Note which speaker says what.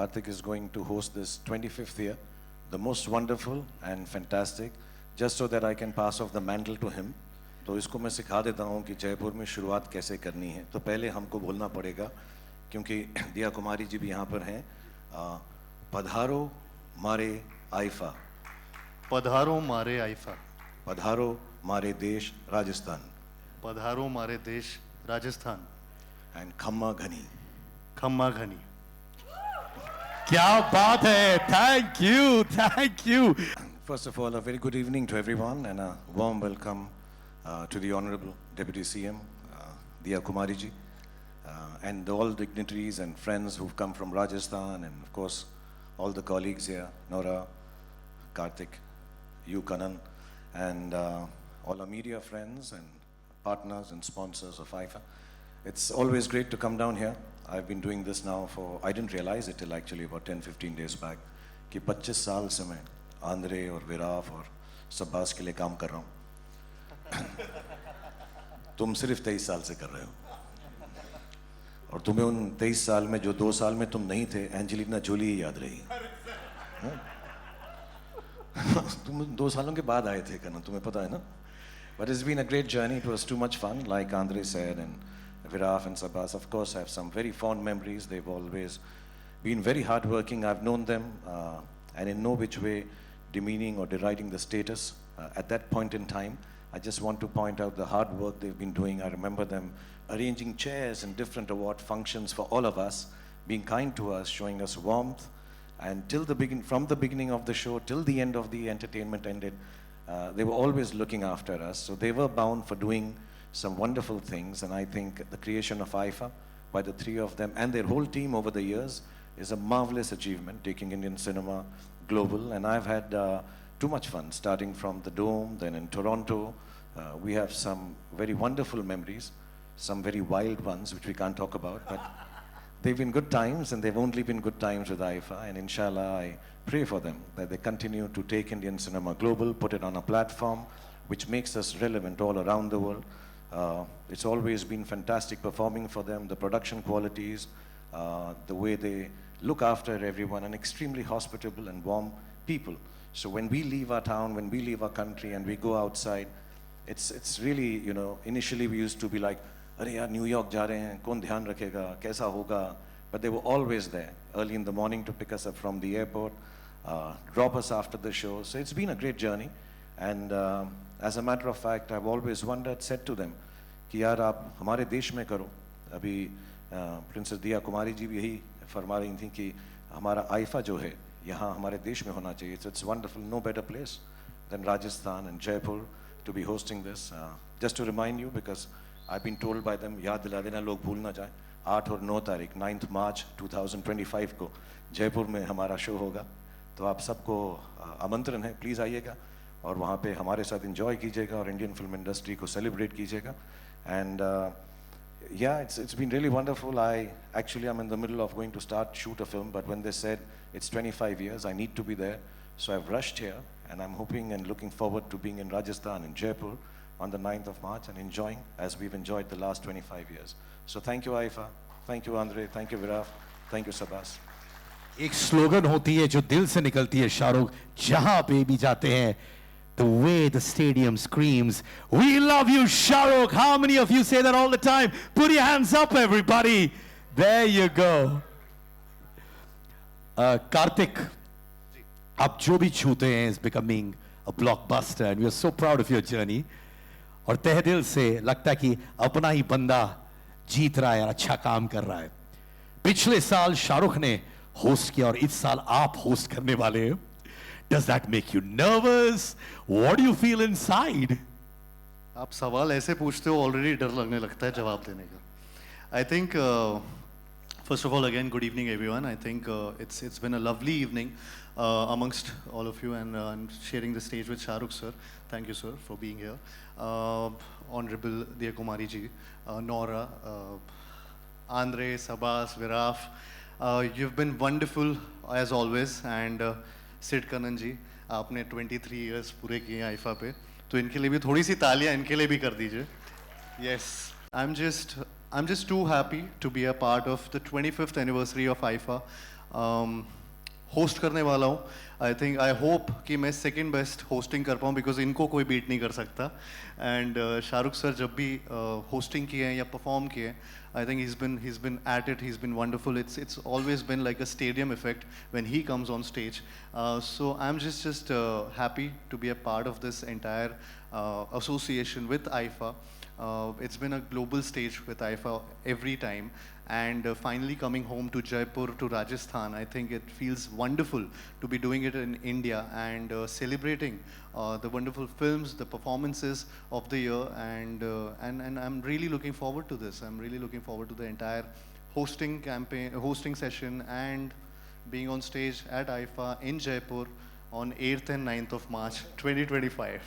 Speaker 1: Karthik is going to host this 25th year, the most wonderful and fantastic, just so that I can pass off the mantle to him. तो इसको मैं सिखा देता हूँ कि जयपुर में शुरुआत कैसे करनी है. तो पहले हमको बोलना पड़ेगा, क्योंकि दिया कुमारी जी भी यहाँ पर हैं. पधारो मारे आइफा,
Speaker 2: पधारो मारे आइफा,
Speaker 1: पधारो मारे देश राजस्थान,
Speaker 2: पधारो मारे देश राजस्थान,
Speaker 1: एंड खम्मा घनी,
Speaker 2: खम्मा घनी.
Speaker 3: क्या बात है. Thank you, thank you.
Speaker 1: First of all, a very good evening to everyone and a warm welcome to the Honorable Deputy CM, Diya Kumari ji, and all dignitaries and friends who've come from Rajasthan, and of course all the colleagues here, Nora, Karthik, you, Kanan, and all our media friends and partners and sponsors of IFA. It's always great to come down here. I've been doing this now for, I didn't realize it till actually about 10-15 days back, कि 25 साल से मैं Andre और विराफ और सब्बास के लिए काम कर रहा हूँ. तुम सिर्फ 23 साल से कर रहे हो, और तुम्हें उन 23 साल में जो 2 साल में तुम नहीं थे, एंजेलिना जोली ही याद रही. तुम 2 सालों के बाद आए थे करना, तुम्हें पता है ना. But it's been a great journey. It was too much fun, like Andre said, and Viraf and Sabas, of course, I have some very fond memories. They've always been very hardworking. I've known them, and in no which way demeaning or deriding the status. At that point in time, I just want to point out the hard work they've been doing. I remember them arranging chairs and different award functions for all of us, being kind to us, showing us warmth, and from the beginning of the show till the end of the entertainment ended, they were always looking after us. So they were bound for doing some wonderful things, and I think the creation of IFA by the 3 of them and their whole team over the years is a marvelous achievement, taking Indian cinema global. And I've had too much fun, starting from the Dome, then in Toronto. We have some very wonderful memories, some very wild ones which we can't talk about, but they've been good times, and they've only been good times with IFA, and inshallah I pray for them that they continue to take Indian cinema global, put it on a platform which makes us relevant all around the world. It's always been fantastic performing for them, the production qualities, the way they look after everyone, and extremely hospitable and warm people. So when we leave our town, when we leave our country and we go outside, it's really, you know, initially we used to be like, अरे यार New York जा रहे हैं, कौन ध्यान रखेगा, कैसा होगा. But they were always there early in the morning to pick us up from the airport, drop us after the show. So it's been a great journey, and as a matter of fact, I've always wondered, said to them कि यार आप हमारे देश में करो. अभी princess दिया कुमारी जी भी यही फरमा रही थी कि हमारा आइफा जो है यहाँ हमारे देश में होना चाहिए. So it's wonderful, no better place than Rajasthan and Jaipur to be hosting this. Just to remind you, because I've been told by them, याद दिला देना लोग भूल ना जाए, 8 और 9 तारीख 9 मार्च 2025 को जयपुर में हमारा शो होगा. तो आप सबको आमंत्रण है, प्लीज़ आइएगा और वहाँ पे हमारे साथ एंजॉय कीजिएगा और इंडियन फिल्म इंडस्ट्री को सेलिब्रेट कीजिएगा. And yeah, it's been really wonderful. Actually I'm in the middle of going to shoot a film, but when they said it's 25 years, I need to be there. So I've rushed here, and I'm hoping and looking forward to being in Rajasthan, in Jaipur, on the 9th of March, and enjoying as we've enjoyed the last 25 years. So thank you IFA, thank you Andre, thank you Viraf, thank you Sabas.
Speaker 3: एक slogan होती है जो दिल से निकलती है शाहरुख, जहां पे भी जाते हैं. The way the stadium screams, "We love you, Shahrukh." How many of you say that all the time? Put your hands up, everybody. There you go. Karthik, आप जो भी छूते हैं is becoming a blockbuster, and we are so proud of your journey. और तहे दिल से लगता है कि अपना ही बंदा जीत रहा है और अच्छा काम कर रहा है. पिछले साल शाहरुख ने होस्ट किया और इस साल आप होस्ट करने वाले हैं. Does that make you nervous? What do you feel inside?
Speaker 2: आप सवाल ऐसे पूछते हो, ऑलरेडी डर लगने लगता है जवाब देने का. I think first of all, again, good evening everyone. I think it's been a lovely evening amongst all of you, and I'm sharing the stage with Shahrukh sir. Thank you sir for being here. Honorable Diya Kumari ji, Nora, Andre, Sabas, Viraf, you've been wonderful as always, and Sid Kanan ji, आपने 23 years पूरे किए हैं IIFA पे, तो इनके लिए भी थोड़ी सी तालियां इनके लिए भी कर दीजिए. Yes, I'm just too happy to be a part of the 25th anniversary of IFA. Host करने वाला हूँ. आई होप कि मैं सेकंड बेस्ट होस्टिंग कर पाऊँ बिकॉज इनको कोई बीट नहीं कर सकता. एंड शाहरुख सर जब भी होस्टिंग किए हैं या परफॉर्म किए हैं, I think he's been at it. He's been wonderful. It's always been like a stadium effect when he comes on stage. So I'm just happy to be a part of this entire association with IFA. It's been a global stage with IFA every time, and finally coming home to Jaipur, to Rajasthan, I think it feels wonderful to be doing it in India and celebrating the wonderful films, the performances of the year, and I'm really looking forward to this. I'm really looking forward to the entire hosting campaign, hosting session, and being on stage at IFA in Jaipur on 8th and 9th of March 2025.